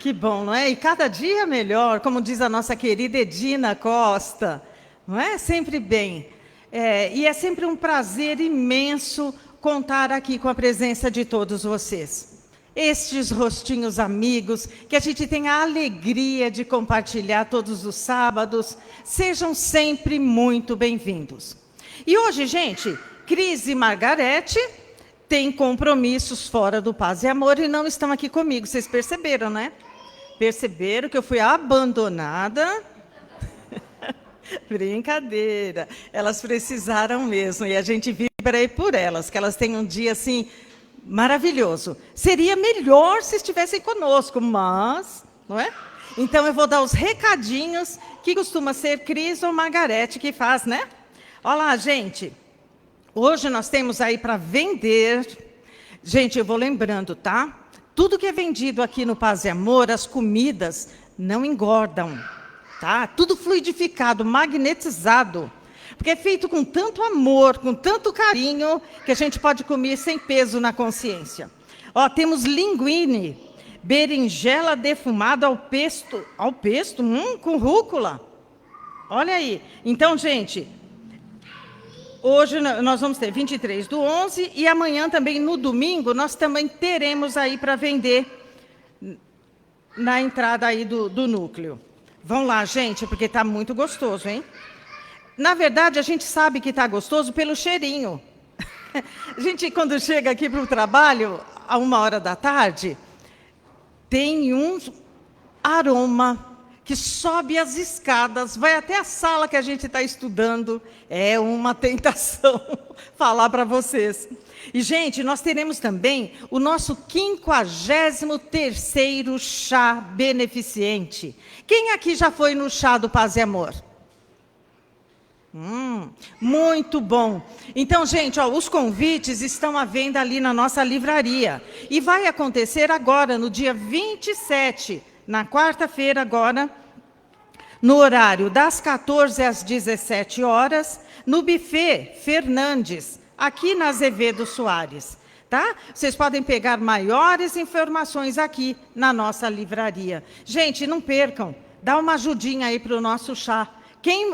Que bom, não é? E cada dia melhor, como diz a nossa querida Edina Costa, não é? Sempre bem. E é sempre um prazer imenso contar aqui com a presença de todos vocês. Estes rostinhos amigos, que a gente tem a alegria de compartilhar todos os sábados, sejam sempre muito bem-vindos. E hoje, gente, Cris e Margarete têm compromissos fora do Paz e Amor e não estão aqui comigo, vocês perceberam, né? Perceberam que eu fui abandonada? Brincadeira, elas precisaram mesmo, e a gente vibra aí por elas, que elas têm um dia assim maravilhoso. Seria melhor se estivessem conosco, mas, não é? Então eu vou dar os recadinhos, que costuma ser Cris ou Margarete que faz, né? Olha lá, gente, hoje nós temos aí para vender, gente, eu vou lembrando, tá? Tudo que é vendido aqui no Paz e Amor, as comidas, não engordam, tá? Tudo fluidificado, magnetizado. Porque é feito com tanto amor, com tanto carinho, que a gente pode comer sem peso na consciência. Ó, temos linguine, berinjela defumada ao pesto, com rúcula. Olha aí. Então, gente, hoje nós vamos ter 23/11 e amanhã também, no domingo, nós também teremos aí para vender na entrada aí do núcleo. Vão lá, gente, porque está muito gostoso, hein? Na verdade, a gente sabe que está gostoso pelo cheirinho. A gente, quando chega aqui para o trabalho, a 1h da tarde, tem um aroma que sobe as escadas, vai até a sala que a gente está estudando. É uma tentação falar para vocês. E, gente, nós teremos também o nosso 53º chá beneficente. Quem aqui já foi no chá do Paz e Amor? Muito bom. Então, gente, ó, os convites estão à venda ali na nossa livraria. E vai acontecer agora, no dia 27, na quarta-feira agora, no horário das 14 às 17 horas, no buffet Fernandes, aqui na Azevedo Soares. Tá? Vocês podem pegar maiores informações aqui na nossa livraria. Gente, não percam, dá uma ajudinha aí para o nosso chá.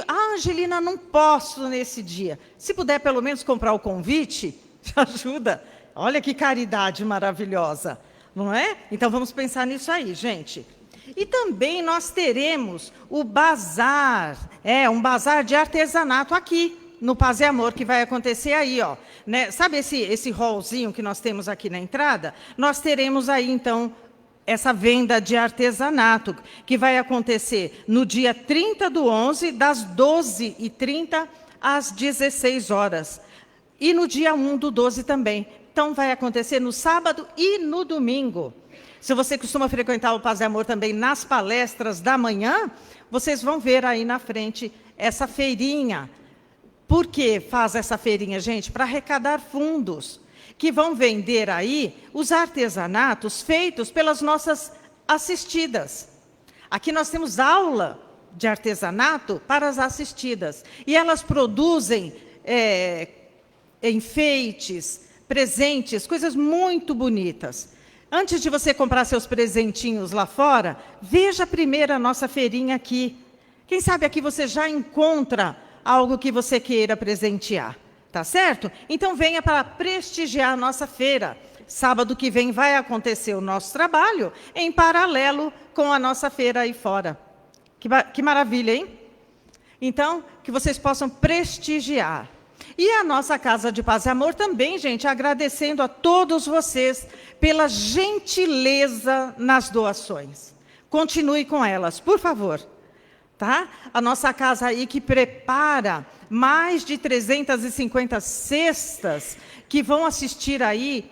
Angelina, não posso nesse dia. Se puder pelo menos comprar o convite, ajuda. Olha que caridade maravilhosa, não é? Então vamos pensar nisso aí, gente. E também nós teremos o bazar, um bazar de artesanato aqui no Paz e Amor, que vai acontecer aí, ó. Né? Sabe esse hallzinho que nós temos aqui na entrada? Nós teremos aí, então, essa venda de artesanato, que vai acontecer no dia 30/11, das 12h30 às 16 horas. E no dia 1/12 também. Então, vai acontecer no sábado e no domingo. Se você costuma frequentar o Paz e Amor também nas palestras da manhã, vocês vão ver aí na frente essa feirinha. Por que faz essa feirinha, gente? Para arrecadar fundos, que vão vender aí os artesanatos feitos pelas nossas assistidas. Aqui nós temos aula de artesanato para as assistidas. E elas produzem enfeites, presentes, coisas muito bonitas. Antes de você comprar seus presentinhos lá fora, veja primeiro a nossa feirinha aqui. Quem sabe aqui você já encontra algo que você queira presentear. Tá certo? Então venha para prestigiar a nossa feira. Sábado que vem vai acontecer o nosso trabalho em paralelo com a nossa feira aí fora. Que maravilha, hein? Então, que vocês possam prestigiar. E a nossa Casa de Paz e Amor também, gente, agradecendo a todos vocês pela gentileza nas doações. Continue com elas, por favor. Tá? A nossa casa aí que prepara mais de 350 cestas que vão assistir aí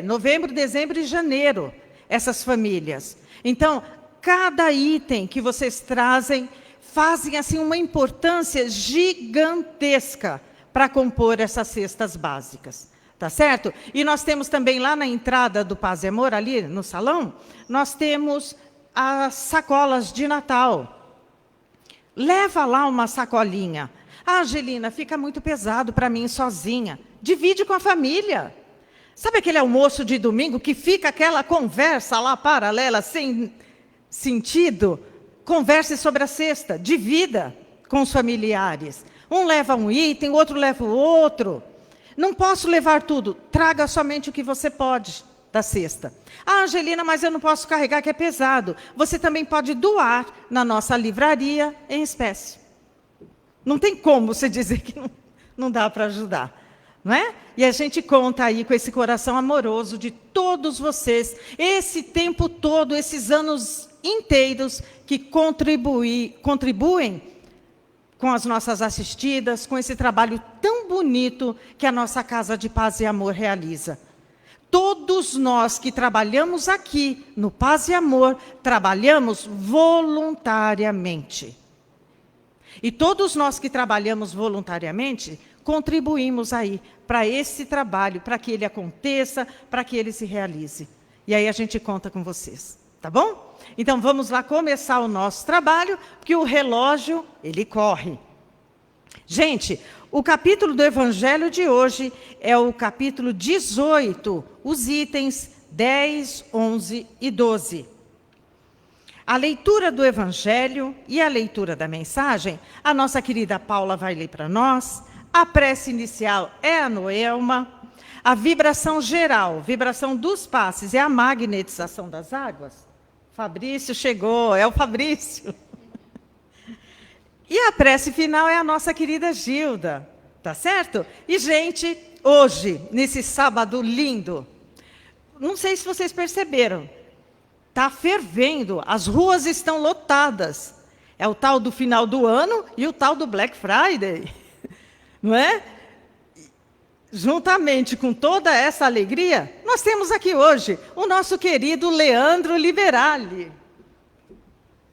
novembro, dezembro e janeiro, essas famílias. Então, cada item que vocês trazem fazem assim uma importância gigantesca para compor essas cestas básicas. Tá certo? E nós temos também lá na entrada do Paz e Amor, ali no salão, nós temos as sacolas de Natal. Leva lá uma sacolinha. Ah, Angelina, fica muito pesado para mim sozinha. Divide com a família. Sabe aquele almoço de domingo que fica aquela conversa lá paralela, sem sentido? Converse sobre a cesta, divida com os familiares. Um leva um item, o outro leva o outro. Não posso levar tudo, traga somente o que você pode da cesta. Ah, Angelina, mas eu não posso carregar, que é pesado. Você também pode doar na nossa livraria em espécie. Não tem como você dizer que não dá para ajudar, não é? E a gente conta aí com esse coração amoroso de todos vocês, esse tempo todo, esses anos inteiros que contribuem com as nossas assistidas, com esse trabalho tão bonito que a nossa Casa de Paz e Amor realiza. Todos nós que trabalhamos aqui no Paz e Amor, trabalhamos voluntariamente. E todos nós que trabalhamos voluntariamente, contribuímos aí para esse trabalho, para que ele aconteça, para que ele se realize. E aí a gente conta com vocês, tá bom? Então vamos lá começar o nosso trabalho, porque o relógio, ele corre. Gente, o capítulo do Evangelho de hoje é o capítulo 18, os itens 10, 11 e 12. A leitura do Evangelho e a leitura da mensagem, a nossa querida Paula vai ler para nós. A prece inicial é a Noelma. A vibração geral, vibração dos passes, é a magnetização das águas. Fabrício chegou, é o Fabrício. E a prece final é a nossa querida Gilda, tá certo? E, gente, hoje, nesse sábado lindo, não sei se vocês perceberam, está fervendo, as ruas estão lotadas. É o tal do final do ano e o tal do Black Friday, não é? Juntamente com toda essa alegria, nós temos aqui hoje o nosso querido Leandro Liberali.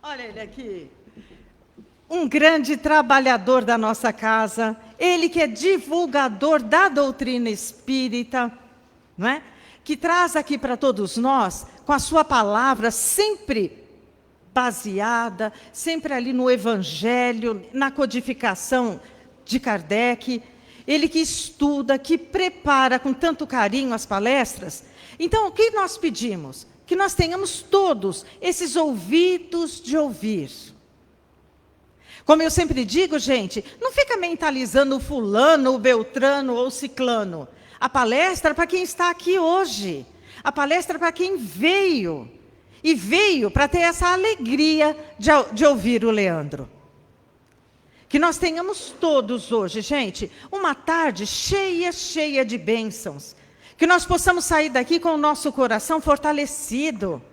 Olha ele aqui. Um grande trabalhador da nossa casa, ele que é divulgador da doutrina espírita, não é? Que traz aqui para todos nós, com a sua palavra sempre baseada, sempre ali no Evangelho, na codificação de Kardec, ele que estuda, que prepara com tanto carinho as palestras. Então, o que nós pedimos? Que nós tenhamos todos esses ouvidos de ouvir. Como eu sempre digo, gente, não fica mentalizando o fulano, o beltrano ou o ciclano. A palestra é para quem está aqui hoje. A palestra é para quem veio. E veio para ter essa alegria de ouvir o Leandro. Que nós tenhamos todos hoje, gente, uma tarde cheia, cheia de bênçãos. Que nós possamos sair daqui com o nosso coração fortalecido.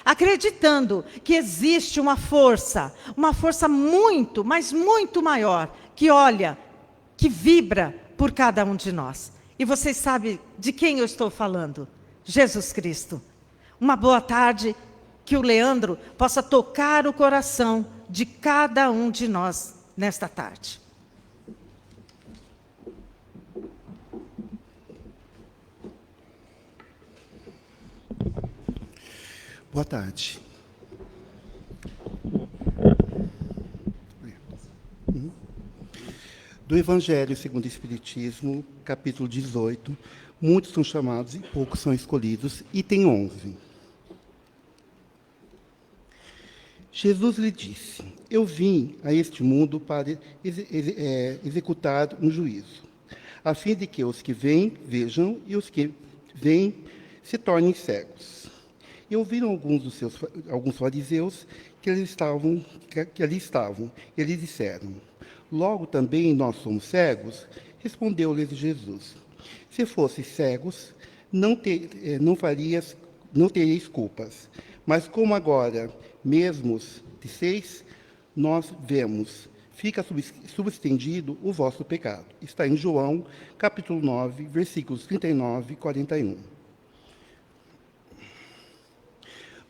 Acreditando que existe uma força muito, mas muito maior, que olha, que vibra por cada um de nós. E vocês sabem de quem eu estou falando? Jesus Cristo. Uma boa tarde, que o Leandro possa tocar o coração de cada um de nós nesta tarde. Boa tarde. Do Evangelho segundo o Espiritismo, capítulo 18, muitos são chamados e poucos são escolhidos, item 11. Jesus lhe disse: eu vim a este mundo para executar um juízo, a fim de que os que vêm vejam e os que vêm se tornem cegos. E ouviram alguns fariseus que ali estavam, e lhe disseram: logo também nós somos cegos? Respondeu-lhes Jesus: se fosseis cegos, não teríeis culpas. Mas como agora mesmos disseis, nós vemos, fica subestendido o vosso pecado. Está em João, capítulo 9, versículos 39 e 41.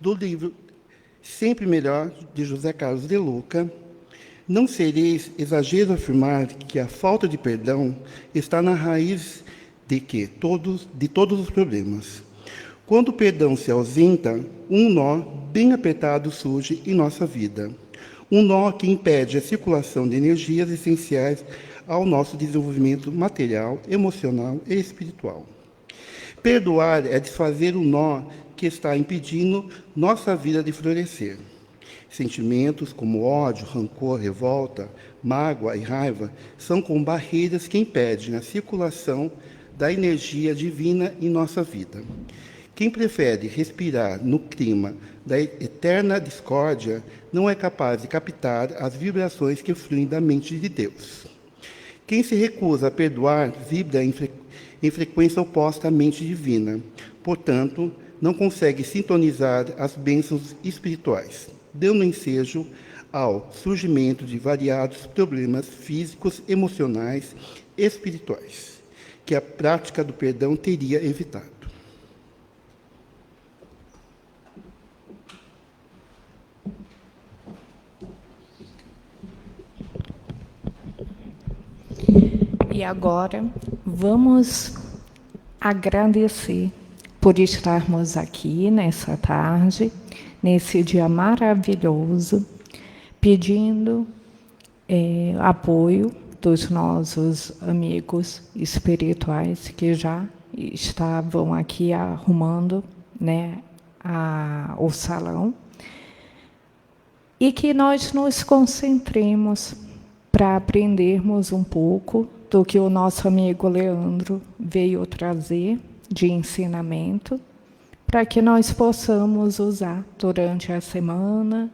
Do livro Sempre Melhor, de José Carlos de Luca: não sereis exagero afirmar que a falta de perdão está na raiz de todos os problemas. Quando o perdão se ausenta, um nó bem apertado surge em nossa vida. Um nó que impede a circulação de energias essenciais ao nosso desenvolvimento material, emocional e espiritual. Perdoar é desfazer o nó que está impedindo nossa vida de florescer. Sentimentos como ódio, rancor, revolta, mágoa e raiva são como barreiras que impedem a circulação da energia divina em nossa vida. Quem prefere respirar no clima da eterna discórdia não é capaz de captar as vibrações que fluem da mente de Deus. Quem se recusa a perdoar vibra em frequência oposta à mente divina. Portanto, não consegue sintonizar as bênçãos espirituais, dando ensejo ao surgimento de variados problemas físicos, emocionais e espirituais, que a prática do perdão teria evitado. E agora, vamos agradecer por estarmos aqui nessa tarde, nesse dia maravilhoso, pedindo apoio dos nossos amigos espirituais que já estavam aqui arrumando, né, o salão, e que nós nos concentremos para aprendermos um pouco do que o nosso amigo Leandro veio trazer de ensinamento, para que nós possamos usar durante a semana,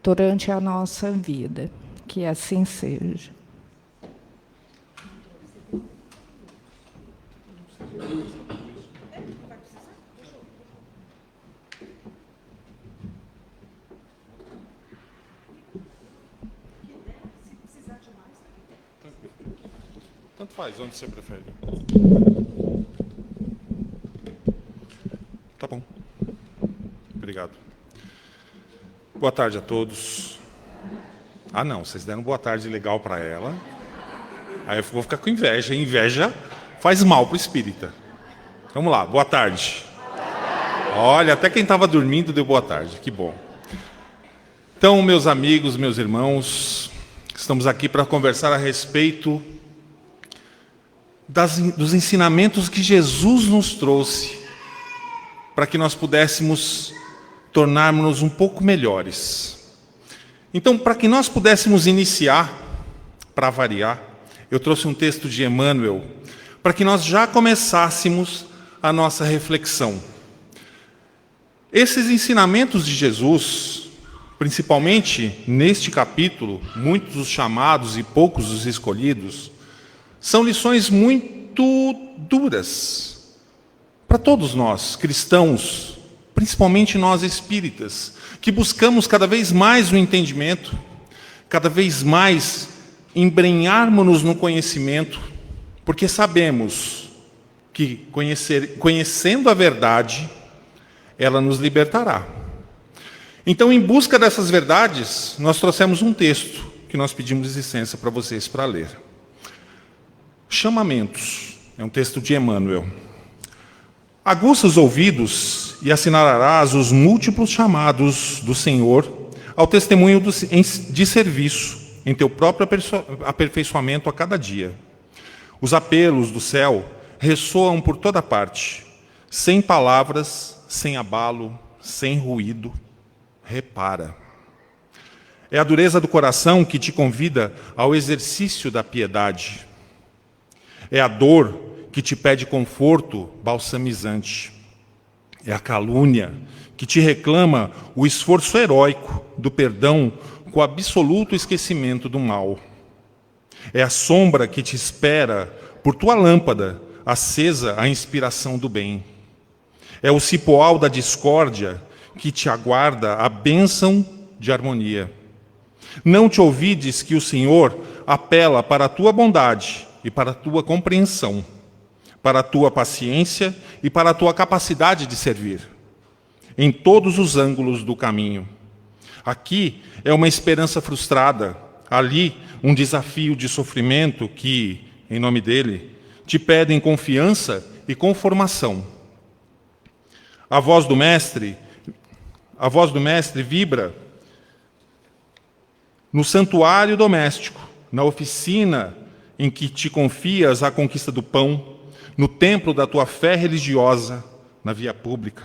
durante a nossa vida. Que assim seja. Tanto faz, onde você prefere. Tá bom. Obrigado. Boa tarde a todos. Ah, não, vocês deram boa tarde legal para ela. Aí eu vou ficar com inveja. Inveja faz mal para o espírita. Vamos lá, boa tarde. Olha, até quem estava dormindo deu boa tarde, que bom. Então, meus amigos, meus irmãos, estamos aqui para conversar a respeito dos ensinamentos que Jesus nos trouxe para que nós pudéssemos tornarmos um pouco melhores. Então, para que nós pudéssemos iniciar, para variar, eu trouxe um texto de Emmanuel, para que nós já começássemos a nossa reflexão. Esses ensinamentos de Jesus, principalmente neste capítulo, muitos os chamados e poucos os escolhidos, são lições muito duras para todos nós, cristãos, principalmente nós espíritas, que buscamos cada vez mais o entendimento, cada vez mais embrenharmos-nos no conhecimento, porque sabemos que conhecendo a verdade, ela nos libertará. Então, em busca dessas verdades, nós trouxemos um texto que nós pedimos licença para vocês para ler. Chamamentos, é um texto de Emmanuel. Aguça os ouvidos e assinalarás os múltiplos chamados do Senhor ao testemunho de serviço em teu próprio aperfeiçoamento a cada dia. Os apelos do céu ressoam por toda parte, sem palavras, sem abalo, sem ruído. Repara. É a dureza do coração que te convida ao exercício da piedade. É a dor que te pede conforto balsamizante. É a calúnia que te reclama o esforço heróico do perdão com o absoluto esquecimento do mal. É a sombra que te espera por tua lâmpada, acesa a inspiração do bem. É o cipoal da discórdia que te aguarda a bênção de harmonia. Não te ouvides que o Senhor apela para a tua bondade e para a tua compreensão, para a tua paciência e para a tua capacidade de servir, em todos os ângulos do caminho. Aqui é uma esperança frustrada, ali um desafio de sofrimento que, em nome dele, te pedem confiança e conformação. A voz do Mestre vibra no santuário doméstico, na oficina em que te confias a conquista do pão, no templo da tua fé religiosa, na via pública.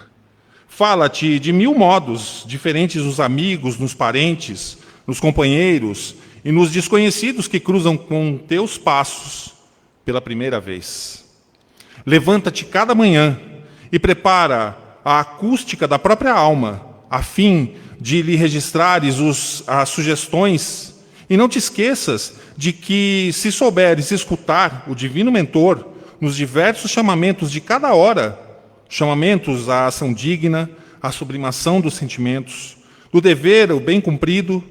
Fala-te de 1000 modos, diferentes nos amigos, nos parentes, nos companheiros e nos desconhecidos que cruzam com teus passos pela primeira vez. Levanta-te cada manhã e prepara a acústica da própria alma, a fim de lhe registrares as sugestões, e não te esqueças de que, se souberes escutar o Divino Mentor nos diversos chamamentos de cada hora, chamamentos à ação digna, à sublimação dos sentimentos, do dever, o bem cumprido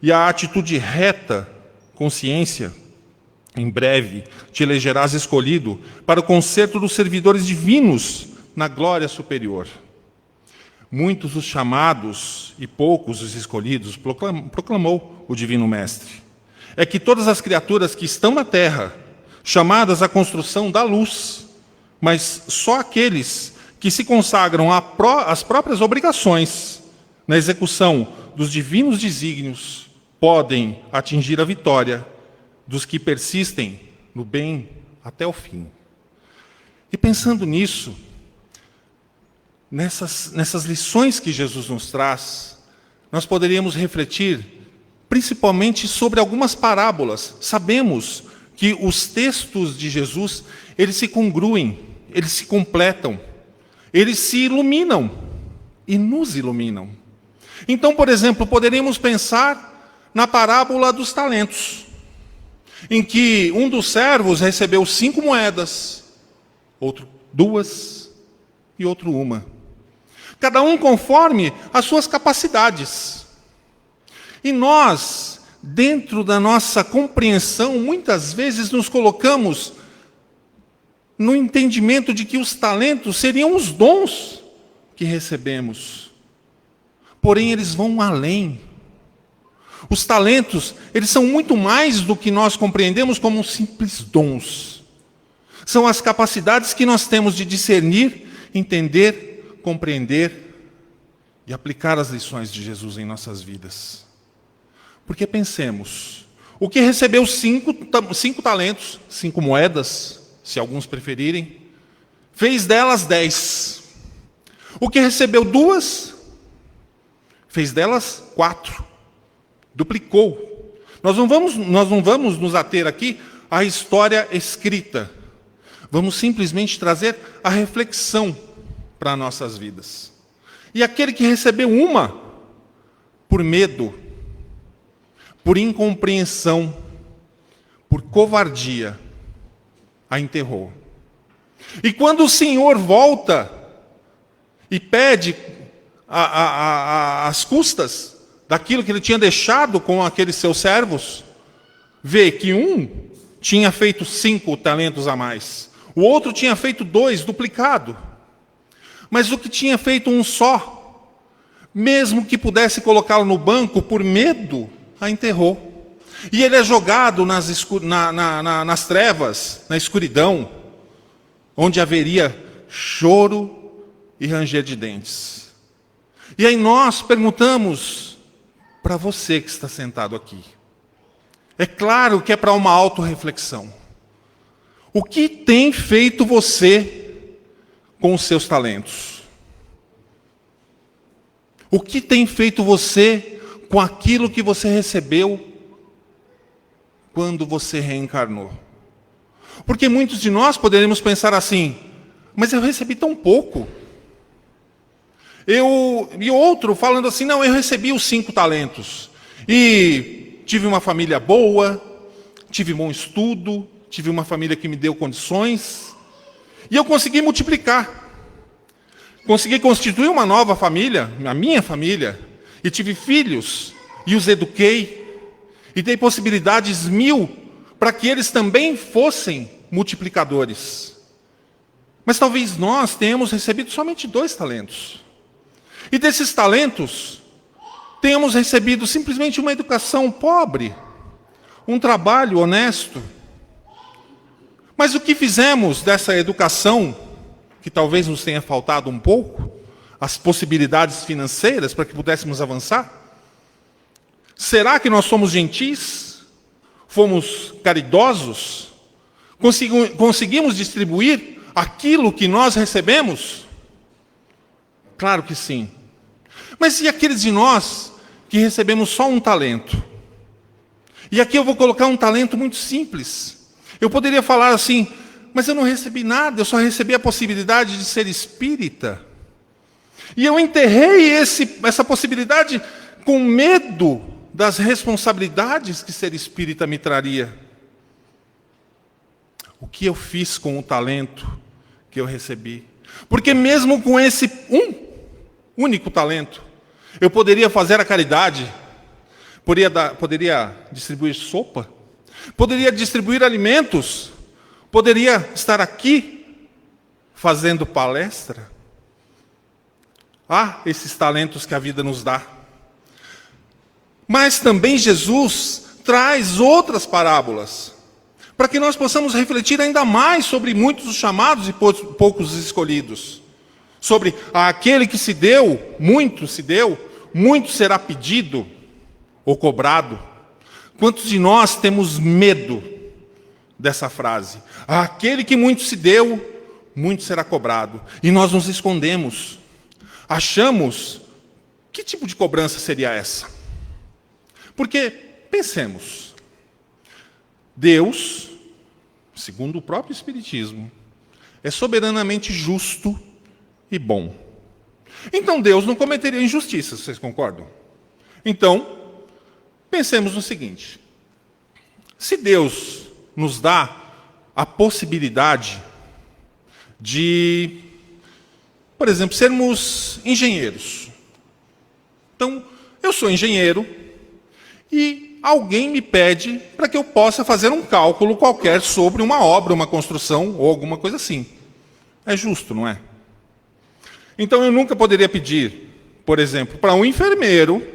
e à atitude reta, consciência, em breve te elegerás escolhido para o concerto dos servidores divinos na glória superior. Muitos os chamados e poucos os escolhidos, proclamou o Divino Mestre. É que todas as criaturas que estão na terra, chamadas à construção da luz, mas só aqueles que se consagram às próprias obrigações na execução dos divinos desígnios podem atingir a vitória dos que persistem no bem até o fim. E pensando nisso, nessas lições que Jesus nos traz, nós poderíamos refletir principalmente sobre algumas parábolas. Sabemos que os textos de Jesus, eles se congruem, eles se completam, eles se iluminam e nos iluminam. Então, por exemplo, poderíamos pensar na parábola dos talentos, em que um dos servos recebeu 5 moedas, outro 2 e outro 1. Cada um conforme as suas capacidades. E nós, dentro da nossa compreensão, muitas vezes nos colocamos no entendimento de que os talentos seriam os dons que recebemos. Porém, eles vão além. Os talentos, eles são muito mais do que nós compreendemos como simples dons. São as capacidades que nós temos de discernir, entender, compreender e aplicar as lições de Jesus em nossas vidas. Porque pensemos, o que recebeu 5 talentos, 5 moedas, se alguns preferirem, fez delas 10. O que recebeu 2, fez delas 4. Duplicou. Nós não vamos nos ater aqui à história escrita. Vamos simplesmente trazer a reflexão para nossas vidas. E aquele que recebeu 1, por medo, por incompreensão, por covardia, a enterrou. E quando o Senhor volta e pede as custas daquilo que ele tinha deixado com aqueles seus servos, vê que um tinha feito 5 talentos a mais, o outro tinha feito 2, duplicado. Mas o que tinha feito um só, mesmo que pudesse colocá-lo no banco, por medo, a enterrou. E ele é jogado nas trevas, na escuridão, onde haveria choro e ranger de dentes. E aí nós perguntamos para você que está sentado aqui. É claro que é para uma autorreflexão. O que tem feito você com os seus talentos? O que tem feito você com aquilo que você recebeu quando você reencarnou? Porque muitos de nós poderíamos pensar assim, mas eu recebi tão pouco. E outro falando assim, não, eu recebi os 5 talentos. E tive uma família boa, tive bom estudo, tive uma família que me deu condições. E eu consegui multiplicar. Consegui constituir uma nova família, a minha família. E tive filhos, e os eduquei. E dei possibilidades 1000 para que eles também fossem multiplicadores. Mas talvez nós tenhamos recebido somente 2 talentos. E desses talentos, tenhamos recebido simplesmente uma educação pobre, um trabalho honesto. Mas o que fizemos dessa educação, que talvez nos tenha faltado um pouco, as possibilidades financeiras para que pudéssemos avançar? Será que nós somos gentis? Fomos caridosos? Conseguimos distribuir aquilo que nós recebemos? Claro que sim. Mas e aqueles de nós que recebemos só um talento? E aqui eu vou colocar um talento muito simples. Eu poderia falar assim, mas eu não recebi nada, eu só recebi a possibilidade de ser espírita. E eu enterrei essa possibilidade com medo das responsabilidades que ser espírita me traria. O que eu fiz com o talento que eu recebi? Porque mesmo com esse único talento, eu poderia fazer a caridade, poderia distribuir sopa, poderia distribuir alimentos, poderia estar aqui fazendo palestra. Esses talentos que a vida nos dá. Mas também Jesus traz outras parábolas, para que nós possamos refletir ainda mais sobre muitos os chamados e poucos os escolhidos. Sobre aquele que se deu, muito será pedido ou cobrado. Quantos de nós temos medo dessa frase? Aquele que muito se deu, muito será cobrado. E nós nos escondemos. Achamos, que tipo de cobrança seria essa? Porque, pensemos, Deus, segundo o próprio Espiritismo, é soberanamente justo e bom. Então Deus não cometeria injustiça, vocês concordam? Então, pensemos no seguinte: se Deus nos dá a possibilidade de, por exemplo, sermos engenheiros. Então, eu sou engenheiro e alguém me pede para que eu possa fazer um cálculo qualquer sobre uma obra, uma construção ou alguma coisa assim. É justo, não é? Então, eu nunca poderia pedir, por exemplo, para um enfermeiro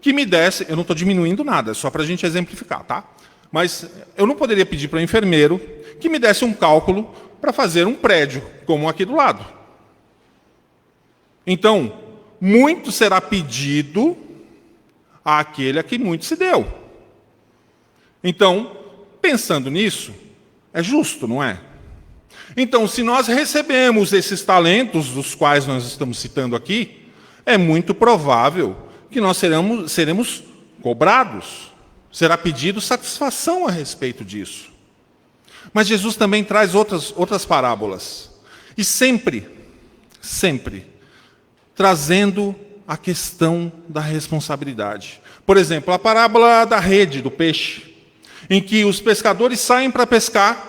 que me desse... Eu não estou diminuindo nada, é só para a gente exemplificar, tá? Mas eu não poderia pedir para um enfermeiro que me desse um cálculo para fazer um prédio, como aqui do lado. Então, muito será pedido àquele a quem muito se deu. Então, pensando nisso, é justo, não é? Então, se nós recebemos esses talentos dos quais nós estamos citando aqui, é muito provável que nós seremos cobrados. Será pedido satisfação a respeito disso. Mas Jesus também traz outras parábolas. E sempre trazendo a questão da responsabilidade. Por exemplo, a parábola da rede, do peixe, em que os pescadores saem para pescar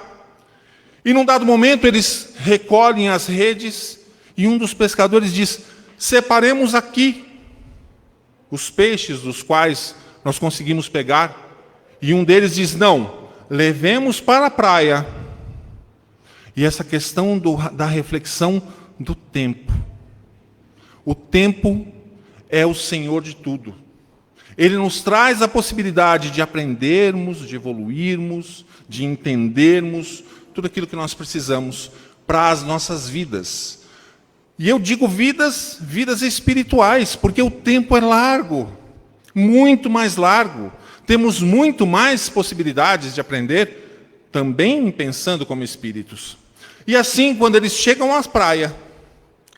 e, num dado momento, eles recolhem as redes e um dos pescadores diz: separemos aqui os peixes dos quais nós conseguimos pegar. E um deles diz: não, levemos para a praia. E essa questão da reflexão do tempo. O tempo é o Senhor de tudo. Ele nos traz a possibilidade de aprendermos, de evoluirmos, de entendermos tudo aquilo que nós precisamos para as nossas vidas. E eu digo vidas espirituais, porque o tempo é largo, muito mais largo. Temos muito mais possibilidades de aprender, também pensando como espíritos. E assim, quando eles chegam à praia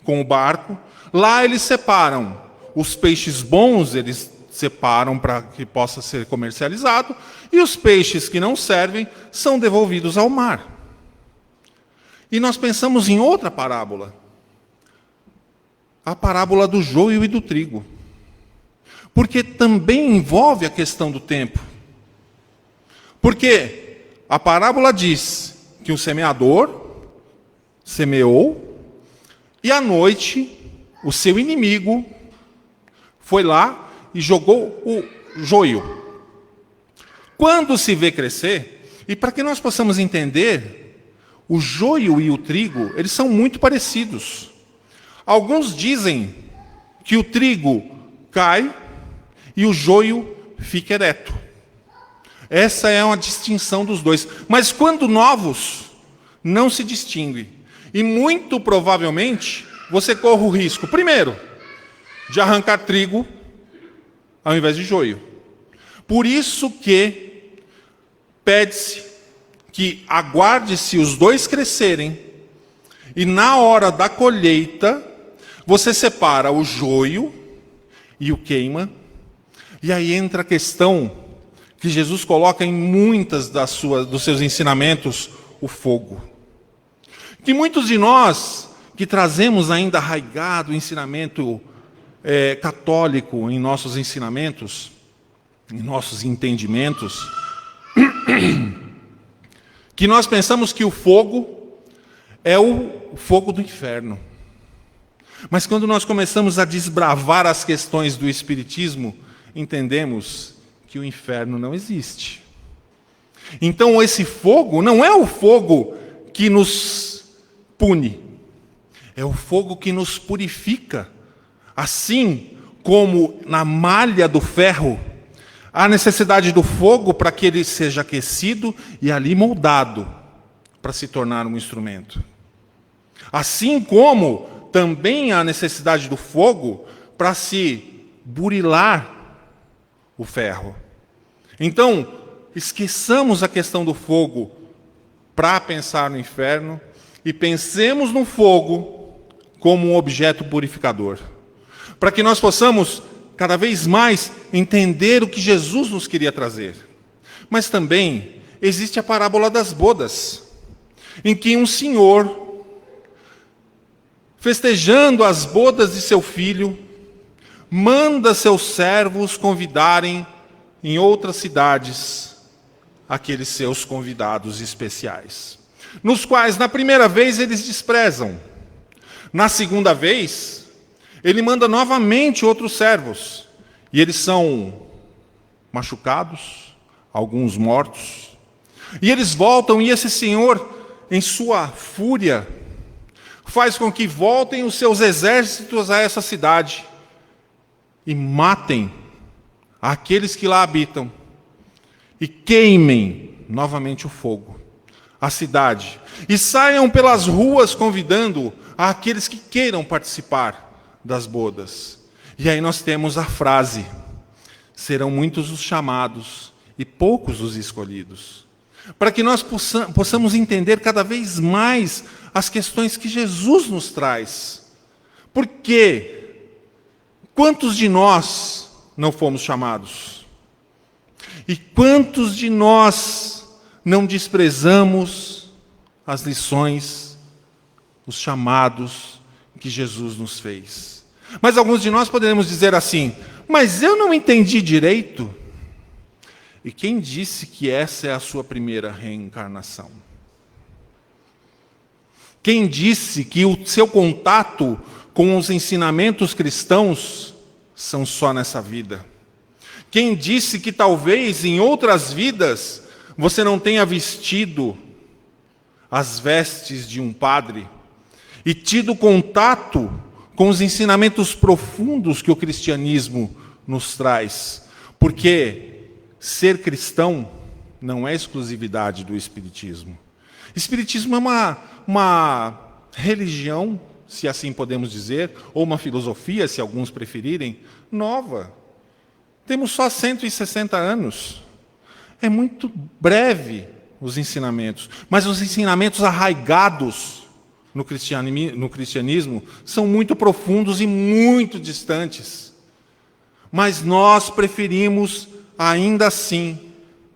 com o barco, lá eles separam os peixes bons, eles separam para que possa ser comercializado, e os peixes que não servem são devolvidos ao mar. E nós pensamos em outra parábola, a parábola do joio e do trigo, porque também envolve a questão do tempo. Porque a parábola diz que o semeador semeou e à noite o seu inimigo foi lá e jogou o joio. Quando se vê crescer, e para que nós possamos entender, o joio e o trigo, eles são muito parecidos. Alguns dizem que o trigo cai e o joio fica ereto. Essa é uma distinção dos dois. Mas quando novos, não se distingue. E muito provavelmente, você corre o risco, primeiro, de arrancar trigo ao invés de joio. Por isso que pede-se que aguarde-se os dois crescerem E na hora da colheita, você separa o joio e o queima. E aí entra a questão que Jesus coloca em muitas dos seus ensinamentos, o fogo. Que muitos de nós, que trazemos ainda arraigado o ensinamento católico em nossos ensinamentos, em nossos entendimentos, que nós pensamos que o fogo é o fogo do inferno. Mas quando nós começamos a desbravar as questões do Espiritismo, entendemos que o inferno não existe. Então esse fogo não é o fogo que nos pune, é o fogo que nos purifica. Assim como na malha do ferro, há necessidade do fogo para que ele seja aquecido e ali moldado para se tornar um instrumento. Assim como também há necessidade do fogo para se burilar o ferro. Então, esqueçamos a questão do fogo para pensar no inferno e pensemos no fogo como um objeto purificador. Para que nós possamos cada vez mais entender o que Jesus nos queria trazer. Mas também existe a parábola das bodas, em que um senhor, festejando as bodas de seu filho, manda seus servos convidarem em outras cidades aqueles seus convidados especiais, nos quais na primeira vez eles desprezam. Na segunda vez, ele manda novamente outros servos, e eles são machucados, alguns mortos. E eles voltam, e esse senhor, em sua fúria, faz com que voltem os seus exércitos a essa cidade e matem aqueles que lá habitam e queimem novamente o fogo, a cidade, e saiam pelas ruas convidando aqueles que queiram participar das bodas. E aí nós temos a frase: serão muitos os chamados e poucos os escolhidos. Para que nós possamos entender cada vez mais as questões que Jesus nos traz. Por quê? Quantos de nós não fomos chamados? E quantos de nós não desprezamos as lições, os chamados que Jesus nos fez? Mas alguns de nós poderemos dizer assim: mas eu não entendi direito. E quem disse que essa é a sua primeira reencarnação? Quem disse que o seu contato com os ensinamentos cristãos são só nessa vida? Quem disse que talvez em outras vidas você não tenha vestido as vestes de um padre e tido contato com os ensinamentos profundos que o cristianismo nos traz? Porque ser cristão não é exclusividade do Espiritismo. Espiritismo é uma religião, se assim podemos dizer, ou uma filosofia, se alguns preferirem, nova. Temos só 160 anos. É muito breve os ensinamentos, mas os ensinamentos arraigados no cristianismo são muito profundos e muito distantes. Mas nós preferimos, ainda assim,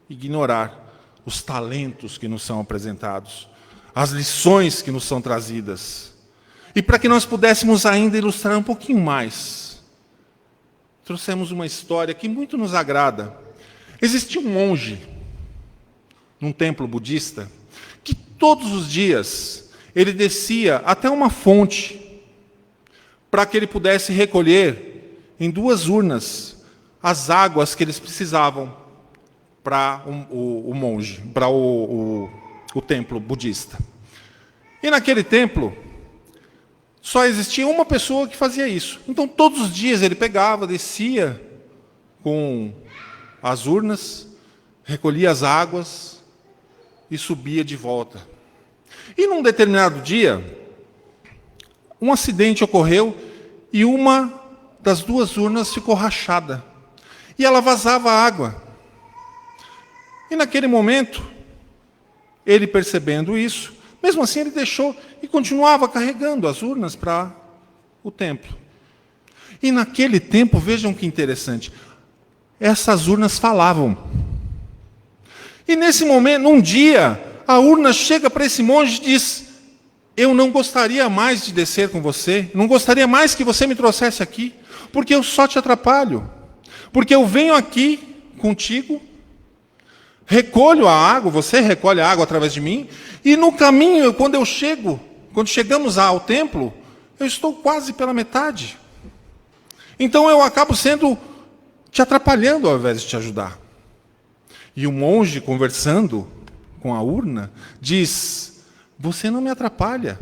ignorar os talentos que nos são apresentados, as lições que nos são trazidas. E para que nós pudéssemos ainda ilustrar um pouquinho mais, trouxemos uma história que muito nos agrada. Existia um monge, num templo budista, que todos os dias ele descia até uma fonte para que ele pudesse recolher em 2 urnas as águas que eles precisavam para o monge, para o templo budista. E naquele templo só existia uma pessoa que fazia isso. Então todos os dias ele pegava, descia com as urnas, recolhia as águas e subia de volta. E num determinado dia, um acidente ocorreu e uma das 2 urnas ficou rachada. E ela vazava água. E naquele momento, ele percebendo isso, Mesmo assim, ele deixou e continuava carregando as urnas para o templo. E naquele tempo, vejam que interessante, essas urnas falavam. E nesse momento, um dia, a urna chega para esse monge e diz: eu não gostaria mais de descer com você, não gostaria mais que você me trouxesse aqui, porque eu só te atrapalho. Porque eu venho aqui contigo, recolho a água, você recolhe a água através de mim, e no caminho, quando chegamos ao templo, eu estou quase pela metade. Então eu acabo te atrapalhando ao invés de te ajudar. E o monge, conversando com a urna, diz: você não me atrapalha.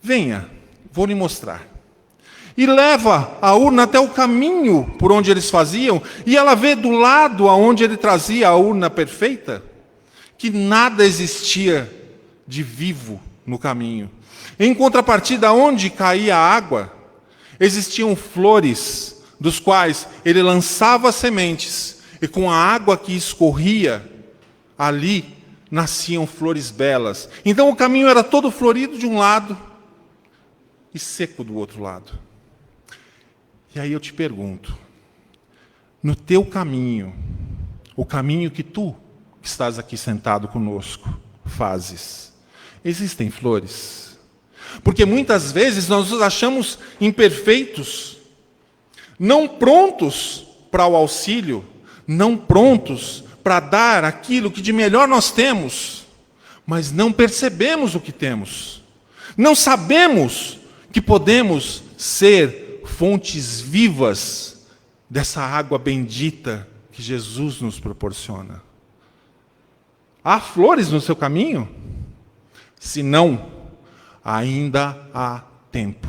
Venha, vou lhe mostrar. E leva a urna até o caminho por onde eles faziam, e ela vê do lado aonde ele trazia a urna perfeita, que nada existia de vivo no caminho. Em contrapartida, onde caía a água, existiam flores, dos quais ele lançava sementes, e com a água que escorria, ali nasciam flores belas. Então o caminho era todo florido de um lado e seco do outro lado. E aí eu te pergunto, no teu caminho, o caminho que tu, que estás aqui sentado conosco, fazes, existem flores? Porque muitas vezes nós nos achamos imperfeitos, não prontos para o auxílio, não prontos para dar aquilo que de melhor nós temos, mas não percebemos o que temos. Não sabemos que podemos ser fontes vivas dessa água bendita que Jesus nos proporciona. Há flores no seu caminho? Se não, ainda há tempo.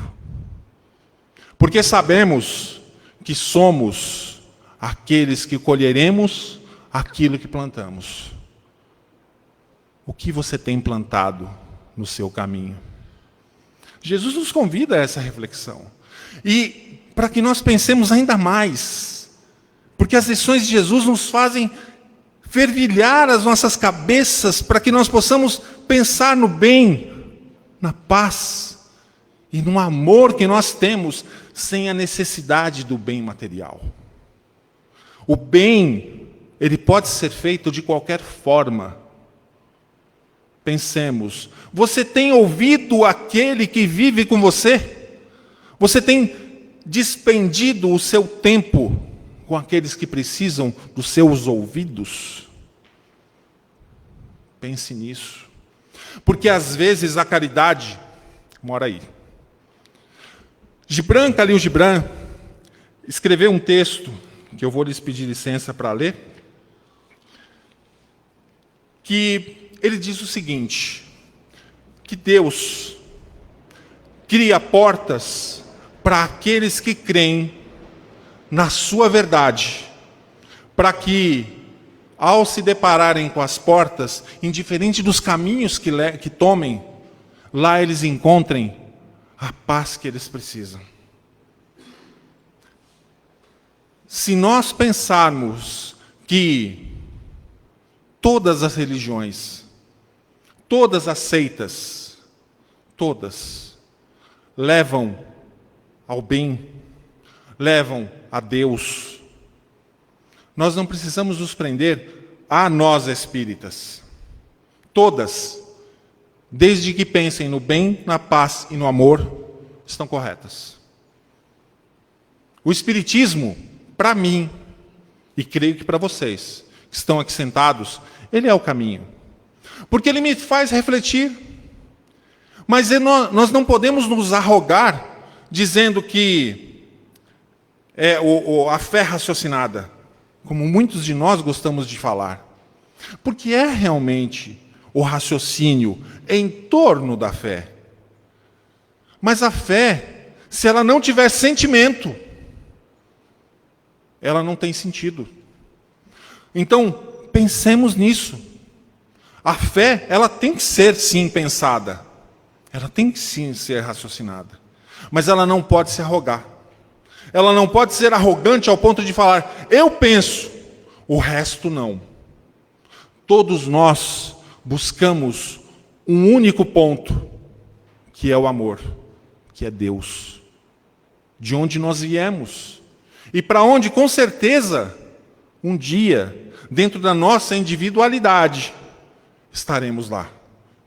Porque sabemos que somos aqueles que colheremos aquilo que plantamos. O que você tem plantado no seu caminho? Jesus nos convida a essa reflexão. E para que nós pensemos ainda mais, porque as lições de Jesus nos fazem fervilhar as nossas cabeças para que nós possamos pensar no bem, na paz e no amor que nós temos sem a necessidade do bem material. O bem, ele pode ser feito de qualquer forma. Pensemos, você tem ouvido aquele que vive com você? Você tem despendido o seu tempo com aqueles que precisam dos seus ouvidos? Pense nisso. Porque às vezes a caridade mora aí. Khalil Gibran escreveu um texto, que eu vou lhes pedir licença para ler, que ele diz o seguinte, que Deus cria portas para aqueles que creem na sua verdade, para que, ao se depararem com as portas, indiferente dos caminhos que tomem, lá eles encontrem a paz que eles precisam. Se nós pensarmos que todas as religiões, todas as seitas, todas levam ao bem, levam a Deus, nós não precisamos nos prender a nós espíritas. Todas, desde que pensem no bem, na paz e no amor, estão corretas. O Espiritismo, para mim, e creio que para vocês, que estão aqui sentados, ele é o caminho. Porque ele me faz refletir. Mas nós não podemos nos arrogar dizendo que é a fé raciocinada, como muitos de nós gostamos de falar. Porque é realmente o raciocínio em torno da fé. Mas a fé, se ela não tiver sentimento, ela não tem sentido. Então, pensemos nisso. A fé, ela tem que ser, sim, pensada. Ela tem que, sim, ser raciocinada. Mas ela não pode se arrogar. Ela não pode ser arrogante ao ponto de falar, eu penso, o resto não. Todos nós buscamos um único ponto, que é o amor, que é Deus. De onde nós viemos. E para onde, com certeza, um dia, dentro da nossa individualidade, estaremos lá,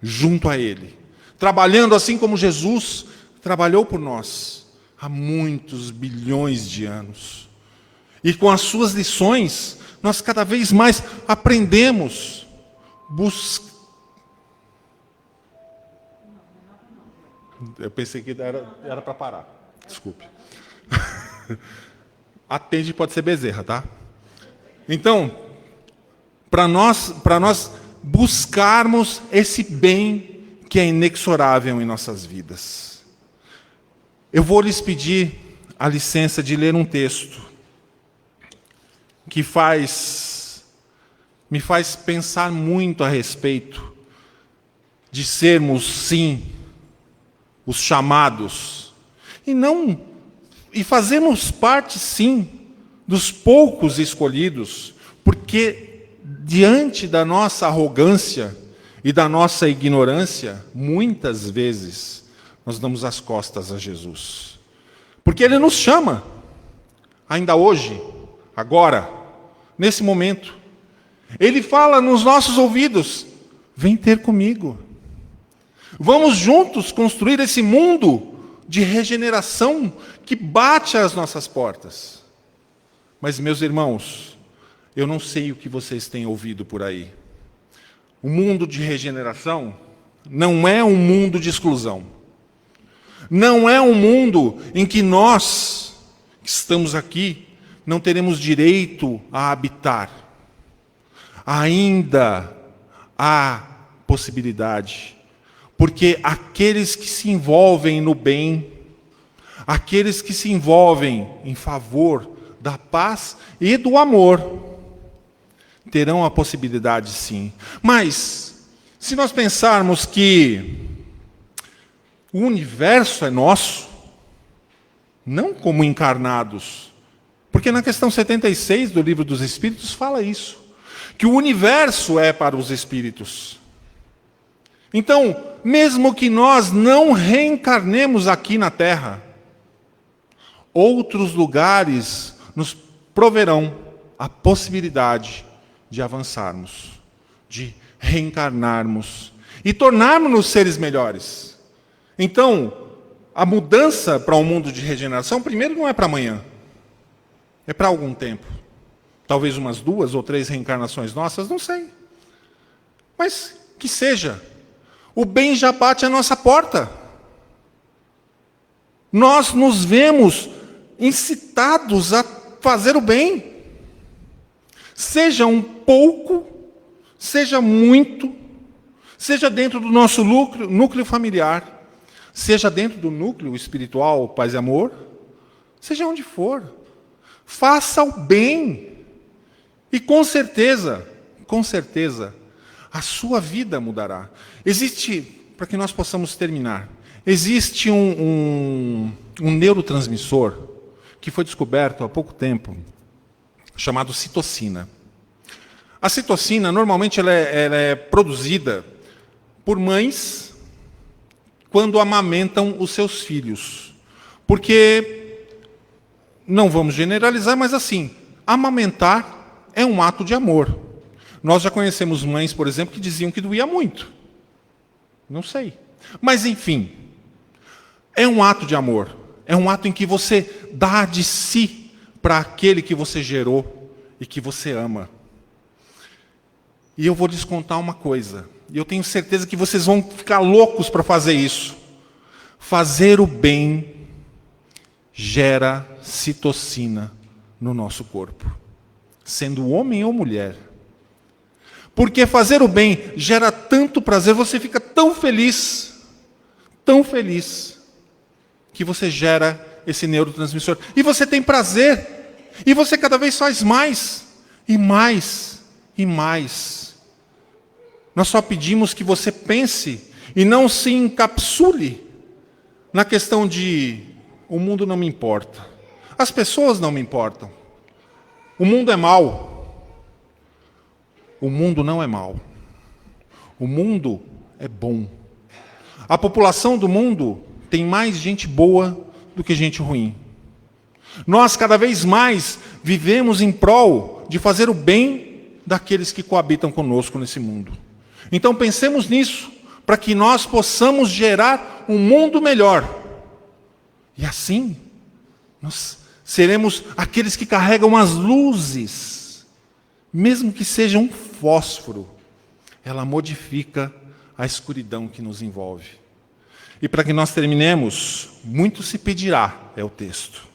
junto a Ele. Trabalhando assim como Jesus trabalhou por nós, há muitos bilhões de anos. E com as suas lições, nós cada vez mais aprendemos, Eu pensei que era para parar. Desculpe. Atende, pode ser Bezerra, tá? Então, para nós buscarmos esse bem que é inexorável em nossas vidas. Eu vou lhes pedir a licença de ler um texto que me faz pensar muito a respeito de sermos, sim, os chamados, e fazermos parte, sim, dos poucos escolhidos, porque diante da nossa arrogância e da nossa ignorância, muitas vezes nós damos as costas a Jesus. Porque Ele nos chama, ainda hoje, agora, nesse momento. Ele fala nos nossos ouvidos: vem ter comigo. Vamos juntos construir esse mundo de regeneração que bate às nossas portas. Mas, meus irmãos, eu não sei o que vocês têm ouvido por aí. O mundo de regeneração não é um mundo de exclusão. Não é um mundo em que nós, que estamos aqui, não teremos direito a habitar. Ainda há possibilidade. Porque aqueles que se envolvem no bem, aqueles que se envolvem em favor da paz e do amor, terão a possibilidade, sim. Mas, se nós pensarmos que o universo é nosso, não como encarnados, porque na questão 76 do Livro dos Espíritos fala isso, que o universo é para os espíritos. Então, mesmo que nós não reencarnemos aqui na Terra, outros lugares nos proverão a possibilidade de avançarmos, de reencarnarmos e tornarmos-nos seres melhores. Então, a mudança para um mundo de regeneração, primeiro, não é para amanhã, é para algum tempo. Talvez umas 2 ou 3 reencarnações nossas, não sei. Mas que seja. O bem já bate à nossa porta. Nós nos vemos incitados a fazer o bem. Seja um pouco, seja muito, seja dentro do nosso núcleo familiar, seja dentro do núcleo espiritual, paz e amor, seja onde for. Faça o bem. E com certeza, a sua vida mudará. Existe, para que nós possamos terminar, existe um neurotransmissor que foi descoberto há pouco tempo, chamado citocina. A citocina, normalmente, ela é produzida por mães quando amamentam os seus filhos. Porque, não vamos generalizar, mas assim, amamentar é um ato de amor. Nós já conhecemos mães, por exemplo, que diziam que doía muito. Não sei. Mas, enfim, é um ato de amor. É um ato em que você dá de si para aquele que você gerou e que você ama. E eu vou lhes contar uma coisa. E eu tenho certeza que vocês vão ficar loucos para fazer isso. Fazer o bem gera citocina no nosso corpo. Sendo homem ou mulher. Porque fazer o bem gera tanto prazer, você fica tão feliz, que você gera esse neurotransmissor. E você tem prazer, e você cada vez faz mais, e mais, e mais. Nós só pedimos que você pense, e não se encapsule na questão de o mundo não me importa. As pessoas não me importam. O mundo é mau. O mundo não é mau. O mundo é bom. A população do mundo tem mais gente boa do que gente ruim. Nós, cada vez mais, vivemos em prol de fazer o bem daqueles que coabitam conosco nesse mundo. Então, pensemos nisso, para que nós possamos gerar um mundo melhor. E assim, nós seremos aqueles que carregam as luzes, mesmo que seja um fósforo, ela modifica a escuridão que nos envolve. E para que nós terminemos, muito se pedirá, é o texto.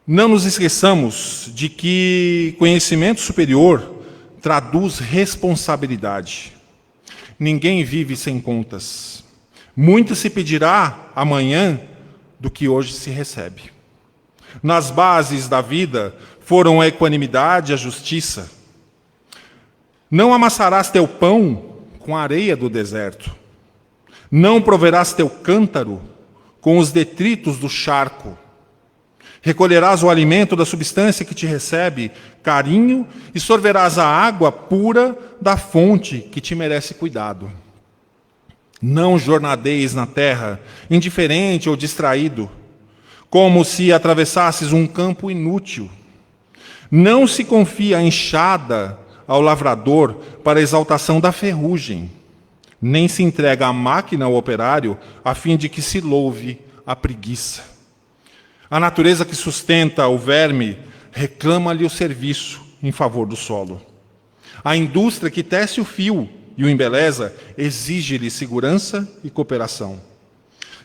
Não nos esqueçamos de que conhecimento superior traduz responsabilidade. Ninguém vive sem contas. Muito se pedirá amanhã do que hoje se recebe. Nas bases da vida foram a equanimidade e a justiça. Não amassarás teu pão com a areia do deserto. Não proverás teu cântaro com os detritos do charco. Recolherás o alimento da substância que te recebe carinho e sorverás a água pura da fonte que te merece cuidado. Não jornadeis na terra, indiferente ou distraído, como se atravessasses um campo inútil. Não se confia a enxada ao lavrador para a exaltação da ferrugem, nem se entrega a máquina ao operário a fim de que se louve a preguiça. A natureza que sustenta o verme reclama-lhe o serviço em favor do solo. A indústria que tece o fio e o embeleza exige-lhe segurança e cooperação.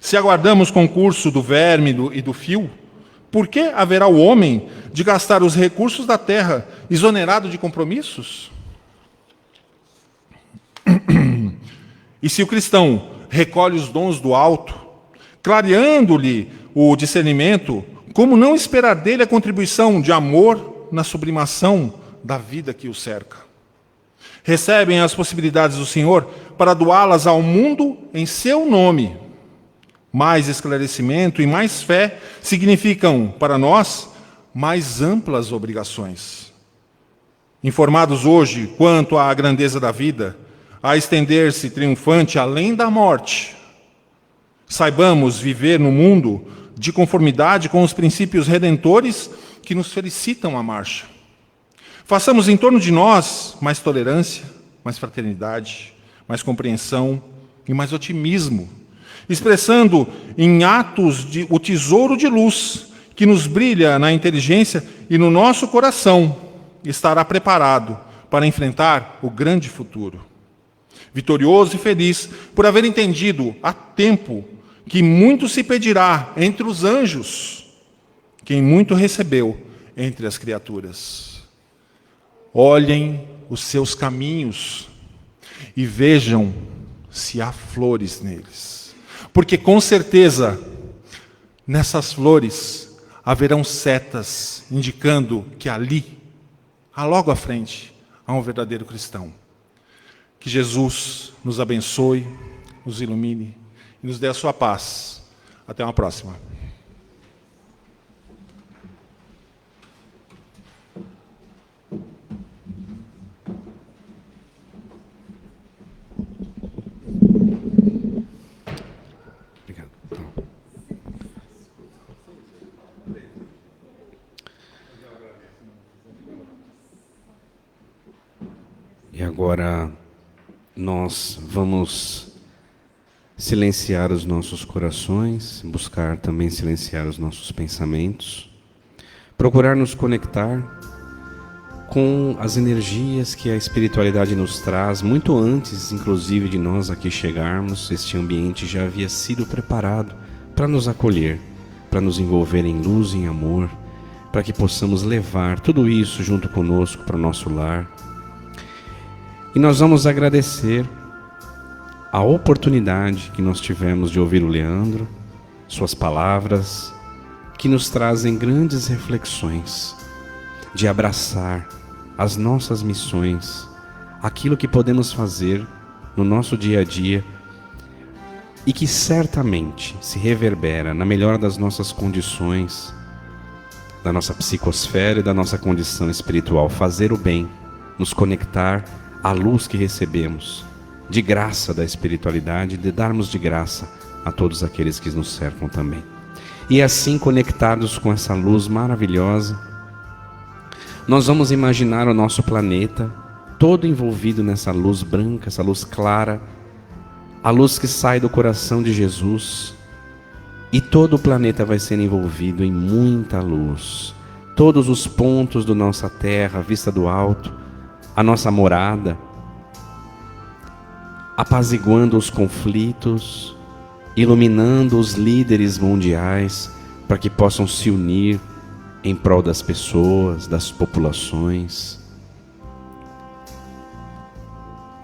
Se aguardamos concurso do verme e do fio, por que haverá o homem de gastar os recursos da terra exonerado de compromissos? E se o cristão recolhe os dons do alto, clareando-lhe o discernimento, como não esperar dele a contribuição de amor na sublimação da vida que o cerca? Recebem as possibilidades do Senhor para doá-las ao mundo em seu nome. Mais esclarecimento e mais fé significam, para nós, mais amplas obrigações. Informados hoje quanto à grandeza da vida, a estender-se triunfante além da morte, saibamos viver no mundo de conformidade com os princípios redentores que nos felicitam a marcha. Façamos em torno de nós mais tolerância, mais fraternidade, mais compreensão e mais otimismo, expressando em atos o tesouro de luz que nos brilha na inteligência e no nosso coração estará preparado para enfrentar o grande futuro. Vitorioso e feliz por haver entendido a tempo que muito se pedirá entre os anjos, quem muito recebeu entre as criaturas. Olhem os seus caminhos e vejam se há flores neles. Porque com certeza, nessas flores, haverão setas indicando que ali, logo à frente, há um verdadeiro cristão. Que Jesus nos abençoe, nos ilumine e nos dê a sua paz. Até uma próxima. Obrigado. E agora nós vamos silenciar os nossos corações, buscar também silenciar os nossos pensamentos, procurar nos conectar com as energias que a espiritualidade nos traz. Muito antes, inclusive, de nós aqui chegarmos, este ambiente já havia sido preparado para nos acolher, para nos envolver em luz e em amor, para que possamos levar tudo isso junto conosco para o nosso lar. E nós vamos agradecer a oportunidade que nós tivemos de ouvir o Leandro, suas palavras, que nos trazem grandes reflexões, de abraçar as nossas missões, aquilo que podemos fazer no nosso dia a dia e que certamente se reverbera na melhora das nossas condições, da nossa psicosfera e da nossa condição espiritual. Fazer o bem, nos conectar à luz que recebemos de graça da espiritualidade, de darmos de graça a todos aqueles que nos cercam também. E assim, conectados com essa luz maravilhosa, nós vamos imaginar o nosso planeta todo envolvido nessa luz branca, essa luz clara, a luz que sai do coração de Jesus, e todo o planeta vai ser envolvido em muita luz. Todos os pontos da nossa terra, vista do alto, a nossa morada, apaziguando os conflitos, iluminando os líderes mundiais para que possam se unir em prol das pessoas, das populações.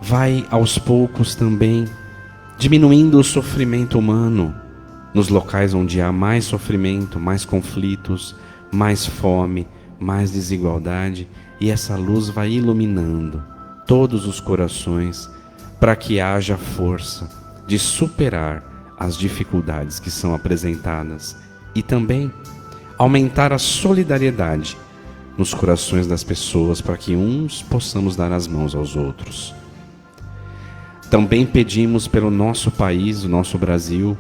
Vai aos poucos também diminuindo o sofrimento humano nos locais onde há mais sofrimento, mais conflitos, mais fome, mais desigualdade, e essa luz vai iluminando todos os corações para que haja força de superar as dificuldades que são apresentadas e também aumentar a solidariedade nos corações das pessoas para que uns possamos dar as mãos aos outros. Também pedimos pelo nosso país, o nosso Brasil,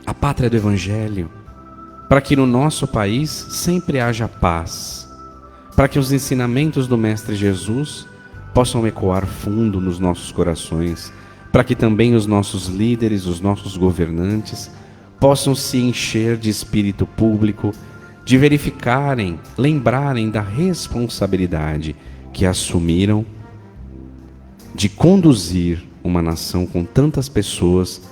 a pátria do Evangelho, para que no nosso país sempre haja paz, para que os ensinamentos do Mestre Jesus possam ecoar fundo nos nossos corações, para que também os nossos líderes, os nossos governantes, possam se encher de espírito público, de verificarem, lembrarem da responsabilidade que assumiram de conduzir uma nação com tantas pessoas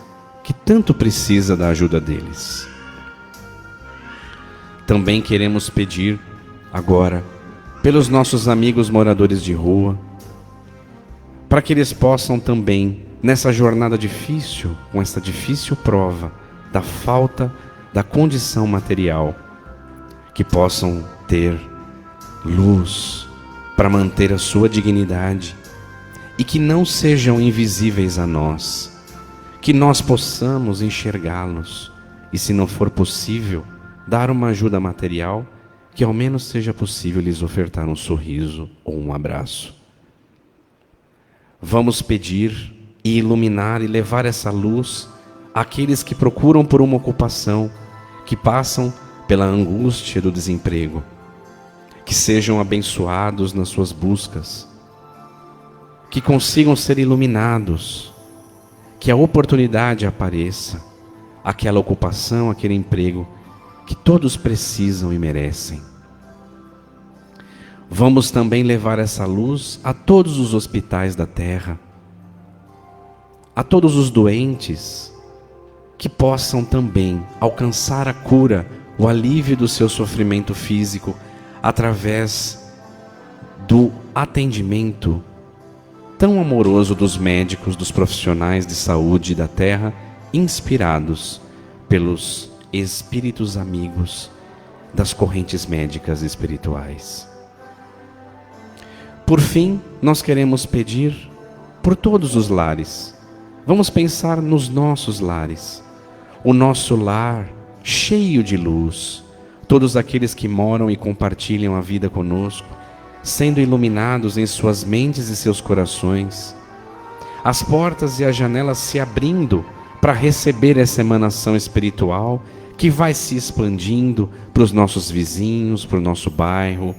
que tanto precisa da ajuda deles. Também queremos pedir agora pelos nossos amigos moradores de rua, para que eles possam também, nessa jornada difícil, com essa difícil prova da falta da condição material, que possam ter luz para manter a sua dignidade e que não sejam invisíveis a nós, que nós possamos enxergá-los e, se não for possível, dar uma ajuda material, que ao menos seja possível lhes ofertar um sorriso ou um abraço. Vamos pedir e iluminar e levar essa luz àqueles que procuram por uma ocupação, que passam pela angústia do desemprego, que sejam abençoados nas suas buscas, que consigam ser iluminados, que a oportunidade apareça, aquela ocupação, aquele emprego que todos precisam e merecem. Vamos também levar essa luz a todos os hospitais da terra, a todos os doentes, que possam também alcançar a cura, o alívio do seu sofrimento físico, através do atendimento tão amoroso dos médicos, dos profissionais de saúde da terra, inspirados pelos espíritos amigos das correntes médicas espirituais. Por fim, nós queremos pedir por todos os lares. Vamos pensar nos nossos lares, o nosso lar cheio de luz, todos aqueles que moram e compartilham a vida conosco, sendo iluminados em suas mentes e seus corações, as portas e as janelas se abrindo para receber essa emanação espiritual que vai se expandindo para os nossos vizinhos, para o nosso bairro,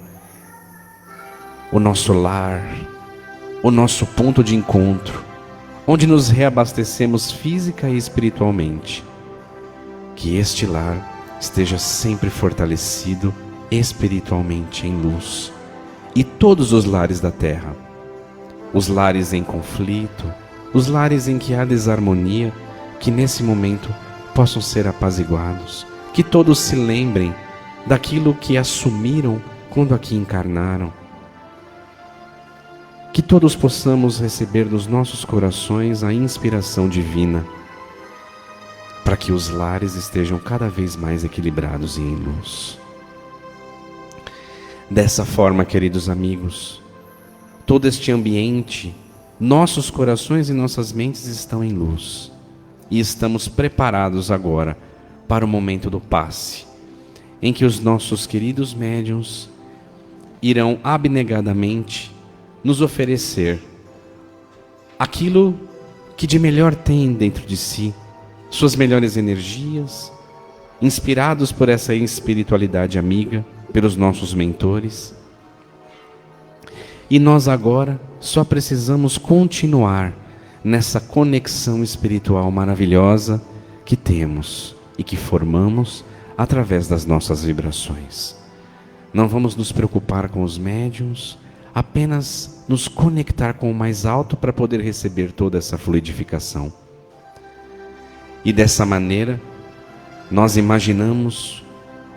o nosso lar, o nosso ponto de encontro, onde nos reabastecemos física e espiritualmente. Que este lar esteja sempre fortalecido espiritualmente em luz. E todos os lares da terra, os lares em conflito, os lares em que há desarmonia, que nesse momento possam ser apaziguados, que todos se lembrem daquilo que assumiram quando aqui encarnaram, que todos possamos receber dos nossos corações a inspiração divina, para que os lares estejam cada vez mais equilibrados e em luz. Dessa forma, queridos amigos, todo este ambiente, nossos corações e nossas mentes estão em luz. E estamos preparados agora para o momento do passe, em que os nossos queridos médiuns irão abnegadamente nos oferecer aquilo que de melhor tem dentro de si, suas melhores energias, inspirados por essa espiritualidade amiga, pelos nossos mentores. E nós agora só precisamos continuar nessa conexão espiritual maravilhosa que temos e que formamos através das nossas vibrações. Não vamos nos preocupar com os médiuns, apenas nos conectar com o mais alto para poder receber toda essa fluidificação. E dessa maneira, nós imaginamos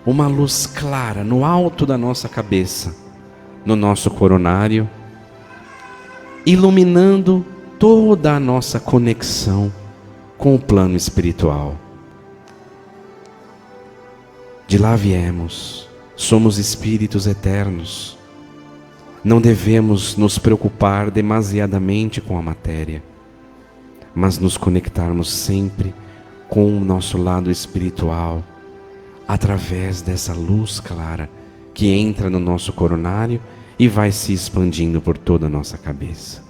uma luz clara no alto da nossa cabeça, no nosso coronário, iluminando toda a nossa conexão com o plano espiritual. De lá viemos, somos espíritos eternos. Não devemos nos preocupar demasiadamente com a matéria, mas nos conectarmos sempre com o nosso lado espiritual, através dessa luz clara que entra no nosso coronário e vai se expandindo por toda a nossa cabeça.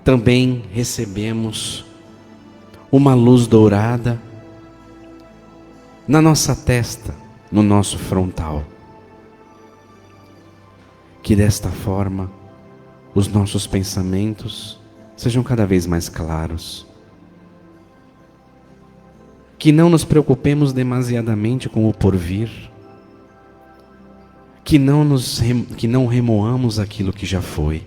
Também recebemos uma luz dourada na nossa testa, no nosso frontal. Que desta forma os nossos pensamentos sejam cada vez mais claros. Que não nos preocupemos demasiadamente com o porvir. Que não remoamos aquilo que já foi.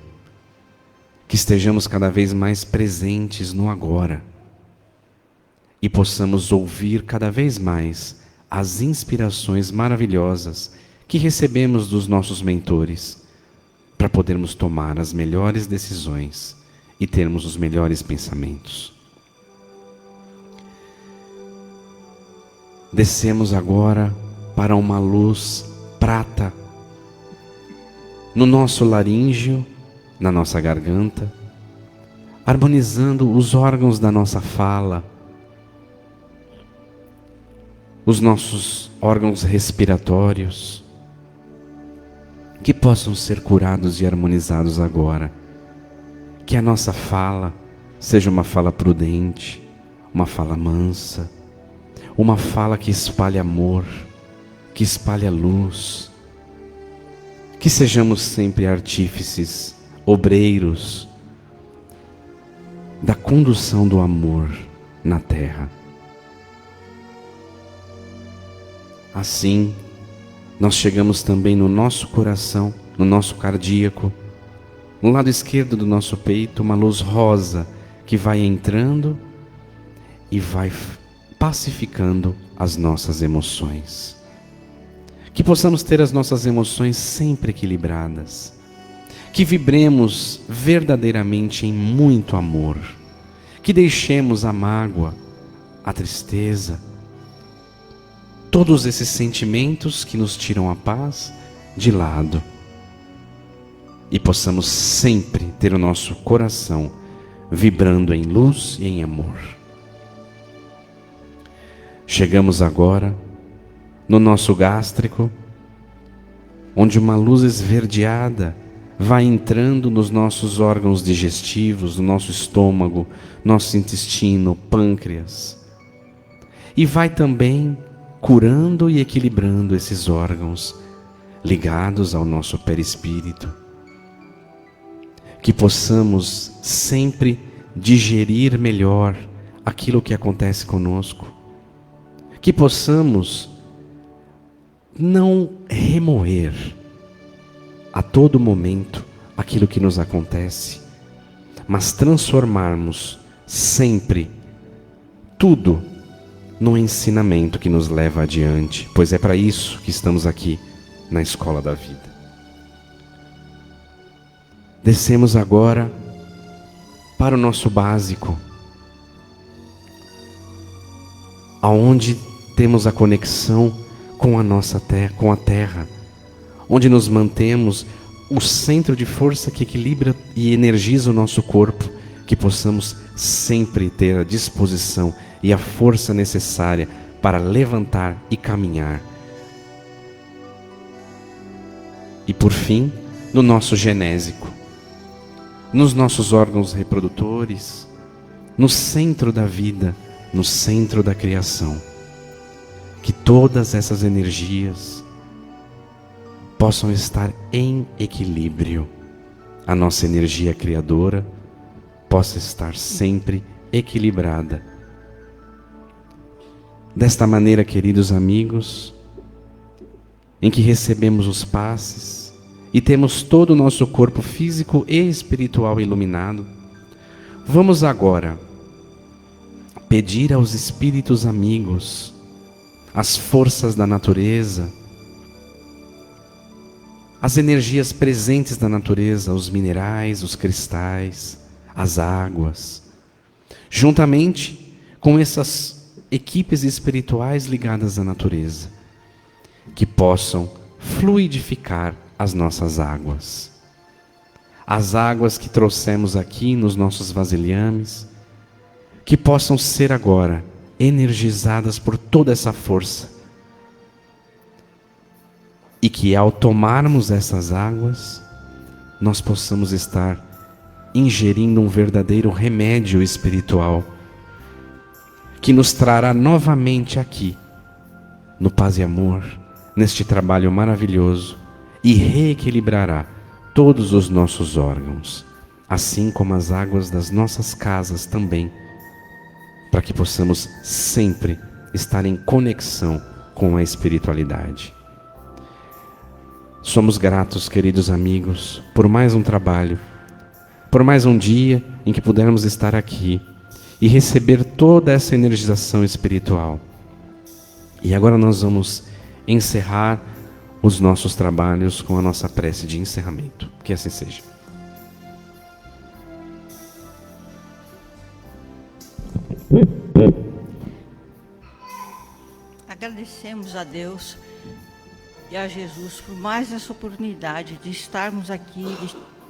Que estejamos cada vez mais presentes no agora. E possamos ouvir cada vez mais as inspirações maravilhosas que recebemos dos nossos mentores, para podermos tomar as melhores decisões e termos os melhores pensamentos. Descemos agora para uma luz prata no nosso laríngeo, na nossa garganta, harmonizando os órgãos da nossa fala, os nossos órgãos respiratórios, que possam ser curados e harmonizados agora. Que a nossa fala seja uma fala prudente, uma fala mansa, uma fala que espalhe amor, que espalhe luz. Que sejamos sempre artífices, obreiros da condução do amor na terra. Assim, nós chegamos também no nosso coração, no nosso cardíaco, no lado esquerdo do nosso peito, uma luz rosa que vai entrando e vai pacificando as nossas emoções. Que possamos ter as nossas emoções sempre equilibradas. Que vibremos verdadeiramente em muito amor. Que deixemos a mágoa, a tristeza, todos esses sentimentos que nos tiram a paz de lado. E possamos sempre ter o nosso coração vibrando em luz e em amor. Chegamos agora no nosso gástrico, onde uma luz esverdeada vai entrando nos nossos órgãos digestivos, no nosso estômago, nosso intestino, pâncreas. E vai também curando e equilibrando esses órgãos ligados ao nosso perispírito. Que possamos sempre digerir melhor aquilo que acontece conosco. Que possamos não remoer a todo momento aquilo que nos acontece, mas transformarmos sempre tudo no ensinamento que nos leva adiante, pois é para isso que estamos aqui na Escola da Vida. Descemos agora para o nosso básico, aonde temos a conexão com a nossa terra, com a terra, onde nos mantemos o centro de força que equilibra e energiza o nosso corpo, que possamos sempre ter a disposição e a força necessária para levantar e caminhar. E por fim, no nosso genésico, nos nossos órgãos reprodutores, no centro da vida, no centro da criação. Que todas essas energias possam estar em equilíbrio. A nossa energia criadora possa estar sempre equilibrada. Desta maneira, queridos amigos, em que recebemos os passes e temos todo o nosso corpo físico e espiritual iluminado, vamos agora pedir aos espíritos amigos, às forças da natureza, as energias presentes da natureza, os minerais, os cristais, as águas, juntamente com essas equipes espirituais ligadas à natureza, que possam fluidificar as nossas águas. As águas que trouxemos aqui nos nossos vasilhames, que possam ser agora energizadas por toda essa força. E que ao tomarmos essas águas, nós possamos estar ingerindo um verdadeiro remédio espiritual, que nos trará novamente aqui, no Paz e Amor, neste trabalho maravilhoso, e reequilibrará todos os nossos órgãos, assim como as águas das nossas casas também, para que possamos sempre estar em conexão com a espiritualidade. Somos gratos, queridos amigos, por mais um trabalho, por mais um dia em que pudermos estar aqui e receber toda essa energização espiritual. E agora nós vamos encerrar os nossos trabalhos com a nossa prece de encerramento. Que assim seja. Agradecemos a Deus e a Jesus por mais essa oportunidade de estarmos aqui,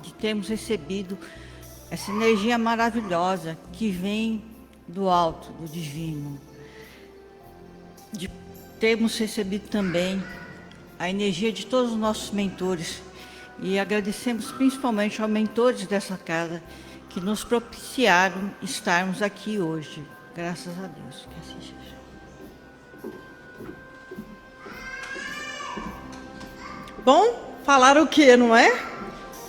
de termos recebido essa energia maravilhosa que vem do alto, do divino. De termos recebido também a energia de todos os nossos mentores. E agradecemos principalmente aos mentores dessa casa que nos propiciaram estarmos aqui hoje. Graças a Deus. Que assim seja. Bom, falar o quê, não é?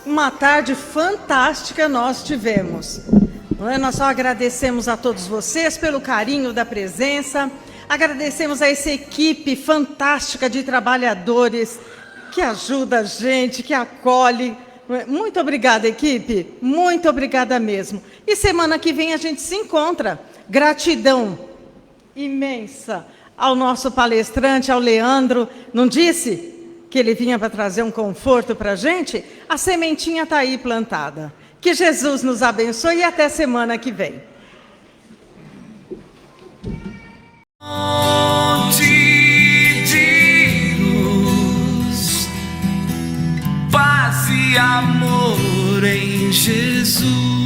Uma tarde fantástica nós tivemos. Não é? Nós só agradecemos a todos vocês pelo carinho da presença, agradecemos a essa equipe fantástica de trabalhadores que ajuda a gente, que acolhe. Muito obrigada, equipe, muito obrigada mesmo. E semana que vem a gente se encontra. Gratidão imensa ao nosso palestrante, ao Leandro, não disse que ele vinha para trazer um conforto para a gente? A sementinha está aí plantada. Que Jesus nos abençoe e até semana que vem. De luz, paz e amor em Jesus.